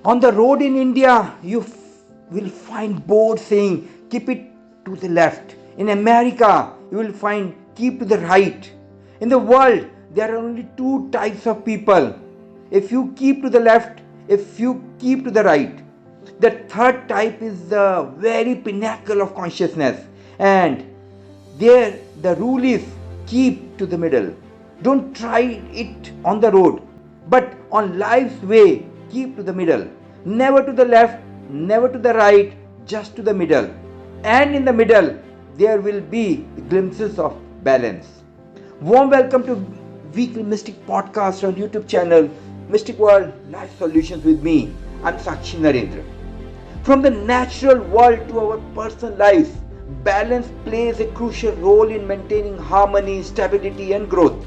On the road in India, you will find boards saying keep it to the left. In America, you will find keep to the right. In the world, there are only two types of people. If you keep to the left, if you keep to the right. The third type is the very pinnacle of consciousness, and there the rule is keep to the middle. Don't try it on the road, but on life's way, keep to the middle. Never to the left, never to the right, just to the middle. And in the middle, there will be glimpses of balance. Warm welcome to Weekly Mystic Podcast on YouTube channel, Mystic World Life Solutions with me. I'm Sakshi Narendra. From the natural world to our personal life, balance plays a crucial role in maintaining harmony, stability, and growth.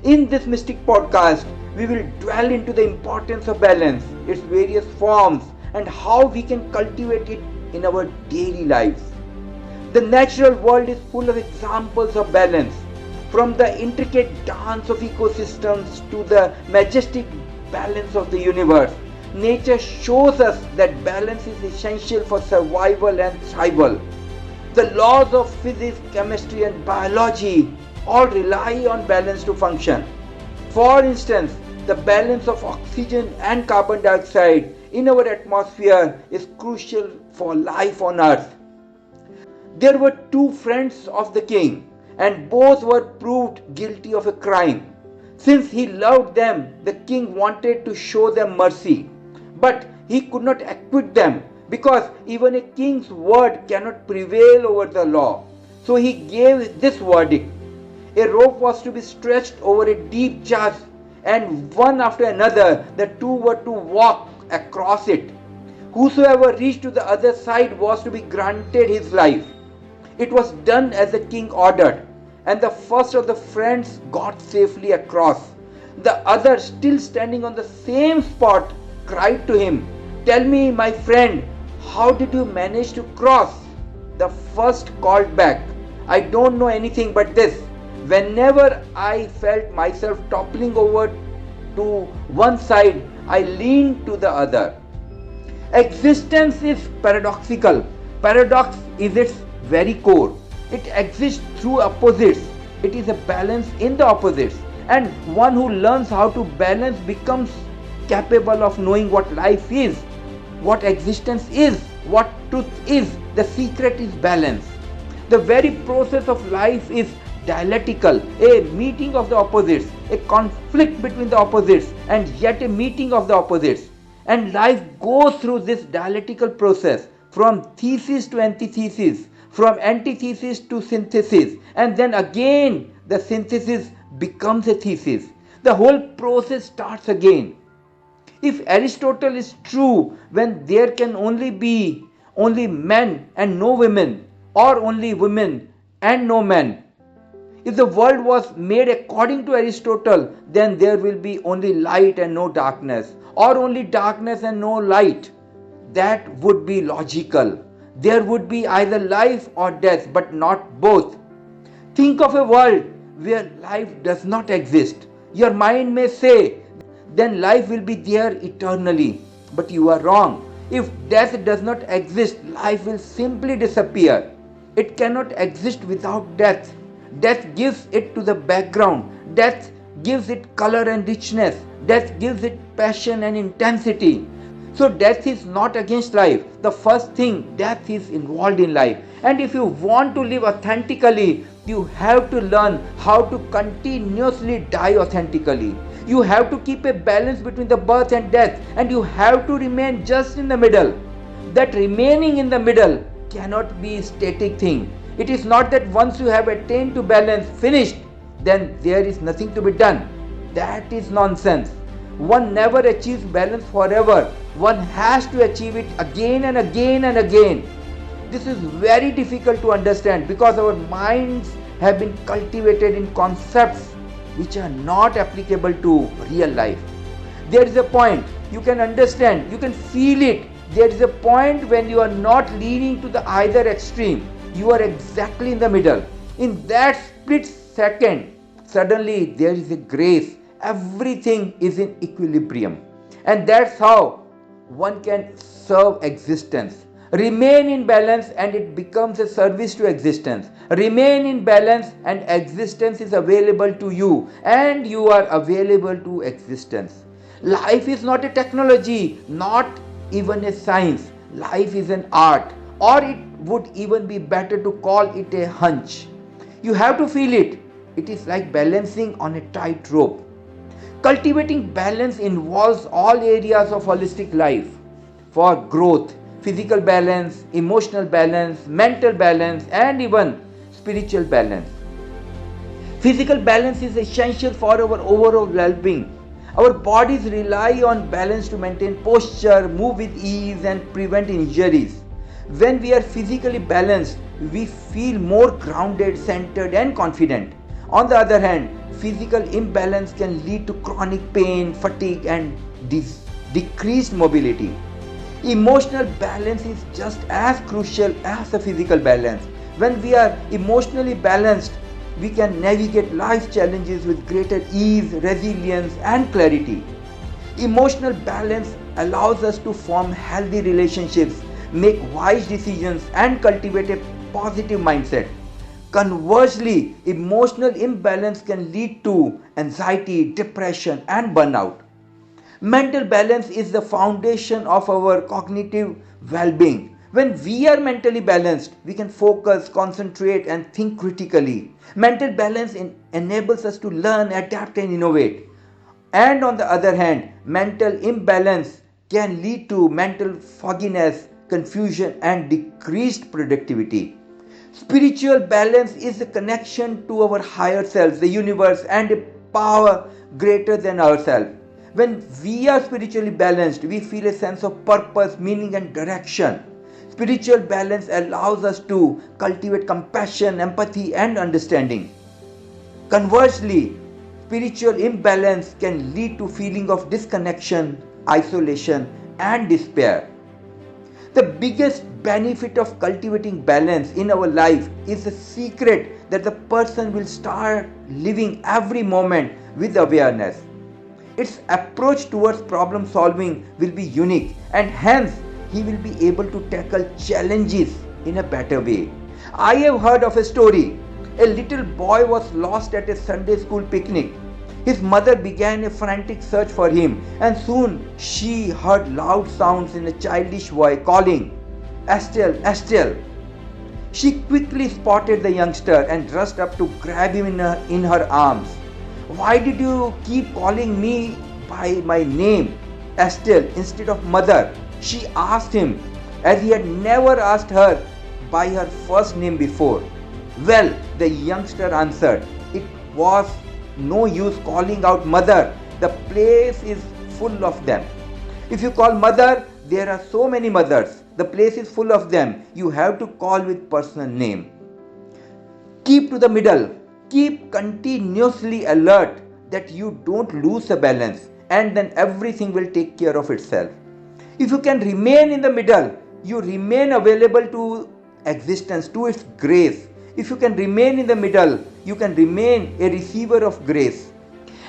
In this Mystic Podcast, we will dwell into the importance of balance, its various forms, and how we can cultivate it in our daily lives. The natural world is full of examples of balance, from the intricate dance of ecosystems to the majestic balance of the universe. Nature shows us that balance is essential for survival and survival. The laws of physics, chemistry, and biology all rely on balance to function. For instance, the balance of oxygen and carbon dioxide in our atmosphere is crucial for life on Earth. There were two friends of the king, and both were proved guilty of a crime. Since he loved them, the king wanted to show them mercy. But he could not acquit them, because even a king's word cannot prevail over the law. So he gave this verdict. A rope was to be stretched over a deep chasm, and one after another the two were to walk across it. Whosoever reached to the other side was to be granted his life. It was done as the king ordered, and the first of the friends got safely across. The other, still standing on the same spot, cried to him, "Tell me, my friend, how did you manage to cross?" The first called back, "I don't know anything but this. Whenever I felt myself toppling over to one side, I leaned to the other." Existence is paradoxical. Paradox is its very core. It exists through opposites. It is a balance in the opposites. And one who learns how to balance becomes capable of knowing what life is, what existence is, what truth is. The secret is balance. The very process of life is dialectical, a meeting of the opposites, a conflict between the opposites, and yet a meeting of the opposites. And life goes through this dialectical process, from thesis to antithesis, from antithesis to synthesis, and then again the synthesis becomes a thesis. The whole process starts again. If Aristotle is true, when there can only be only men and no women, or only women and no men. If the world was made according to Aristotle, then there will be only light and no darkness, or only darkness and no light. That would be logical. There would be either life or death, but not both. Think of a world where life does not exist. Your mind may say, then life will be there eternally. But you are wrong. If death does not exist, life will simply disappear. It cannot exist without death. Death gives it to the background. Death gives it color and richness. Death gives it passion and intensity. So death is not against life. The first thing, death is involved in life. And if you want to live authentically, you have to learn how to continuously die authentically. You have to keep a balance between the birth and death, and you have to remain just in the middle. That remaining in the middle cannot be a static thing. It is not that once you have attained to balance, finished, then there is nothing to be done. That is nonsense. One never achieves balance forever. One has to achieve it again and again and again. This is very difficult to understand because our minds have been cultivated in concepts which are not applicable to real life. There is a point you can understand, you can feel it. There is a point when you are not leaning to the either extreme. You are exactly in the middle. In that split second, suddenly there is a grace. Everything is in equilibrium. And that's how one can serve existence. Remain in balance and it becomes a service to existence. Remain in balance and existence is available to you and you are available to existence. Life is not a technology, not even a science. Life is an art, or it would even be better to call it a hunch. You have to feel it. It is like balancing on a tightrope. Cultivating balance involves all areas of holistic life for growth: physical balance, emotional balance, mental balance, and even spiritual balance. Physical balance is essential for our overall well-being. Our bodies rely on balance to maintain posture, move with ease, and prevent injuries. When we are physically balanced, we feel more grounded, centered, and confident. On the other hand, physical imbalance can lead to chronic pain, fatigue, and decreased mobility. Emotional balance is just as crucial as the physical balance. When we are emotionally balanced, we can navigate life challenges with greater ease, resilience, and clarity. Emotional balance allows us to form healthy relationships, make wise decisions, and cultivate a positive mindset. Conversely, emotional imbalance can lead to anxiety, depression, and burnout. Mental balance is the foundation of our cognitive well being. When we are mentally balanced, we can focus, concentrate, and think critically. Mental balance enables us to learn, adapt, and innovate. And on the other hand, mental imbalance can lead to mental fogginess, confusion, and decreased productivity. Spiritual balance is the connection to our higher selves, the universe, and a power greater than ourselves. When we are spiritually balanced, we feel a sense of purpose, meaning, and direction. Spiritual balance allows us to cultivate compassion, empathy, and understanding. Conversely, spiritual imbalance can lead to feeling of disconnection, isolation, and despair. The biggest benefit of cultivating balance in our life is the secret that the person will start living every moment with awareness. Its approach towards problem solving will be unique, and hence he will be able to tackle challenges in a better way. I have heard of a story. A little boy was lost at a Sunday school picnic. His mother began a frantic search for him, and soon she heard loud sounds in a childish voice calling, "Estelle, Estelle." She quickly spotted the youngster and rushed up to grab him in her arms. "Why did you keep calling me by my name, Estelle, instead of mother?" she asked him, as he had never asked her by her first name before. "Well," the youngster answered, "it was no use calling out mother. The place is full of them. If you call mother, there are so many mothers. The place is full of them. You have to call with personal name." Keep to the middle. Keep continuously alert that you don't lose the balance, and then everything will take care of itself. If you can remain in the middle, you remain available to existence, to its grace. If you can remain in the middle, you can remain a receiver of grace.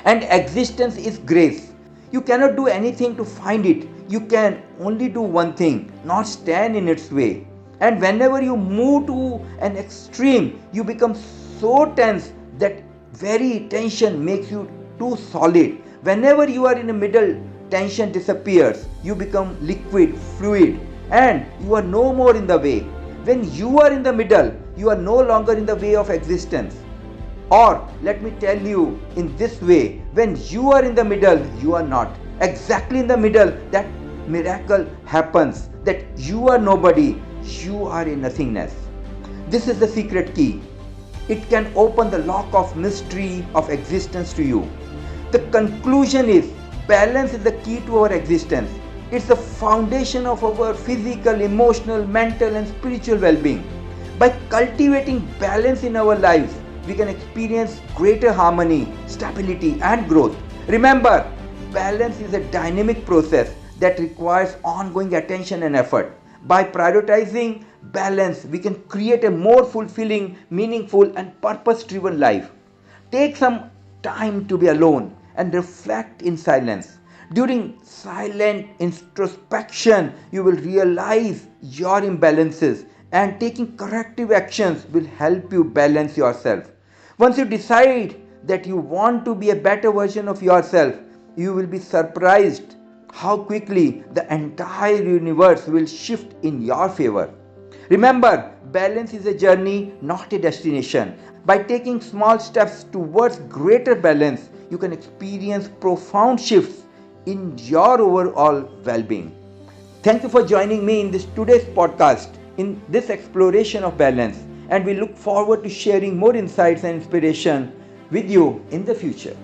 And existence is grace. You cannot do anything to find it. You can only do one thing, not stand in its way. And whenever you move to an extreme, you become so tense that very tension makes you too solid. Whenever you are in the middle, tension disappears. You become liquid, fluid, and you are no more in the way. When you are in the middle, you are no longer in the way of existence. Or let me tell you in this way, when you are in the middle, you are not. Exactly in the middle, that miracle happens, that you are nobody, you are a nothingness. This is the secret key. It can open the lock of mystery of existence to you. The conclusion is, balance is the key to our existence. It's the foundation of our physical, emotional, mental, and spiritual well-being. By cultivating balance in our lives, we can experience greater harmony, stability, and growth. Remember, balance is a dynamic process that requires ongoing attention and effort. By prioritizing balance, we can create a more fulfilling, meaningful, and purpose-driven life. Take some time to be alone and reflect in silence. During silent introspection, you will realize your imbalances, and taking corrective actions will help you balance yourself. Once you decide that you want to be a better version of yourself, you will be surprised how quickly the entire universe will shift in your favor. Remember, balance is a journey, not a destination. By taking small steps towards greater balance, you can experience profound shifts in your overall well being. Thank you for joining me in this today's podcast in this exploration of balance, and we look forward to sharing more insights and inspiration with you in the future.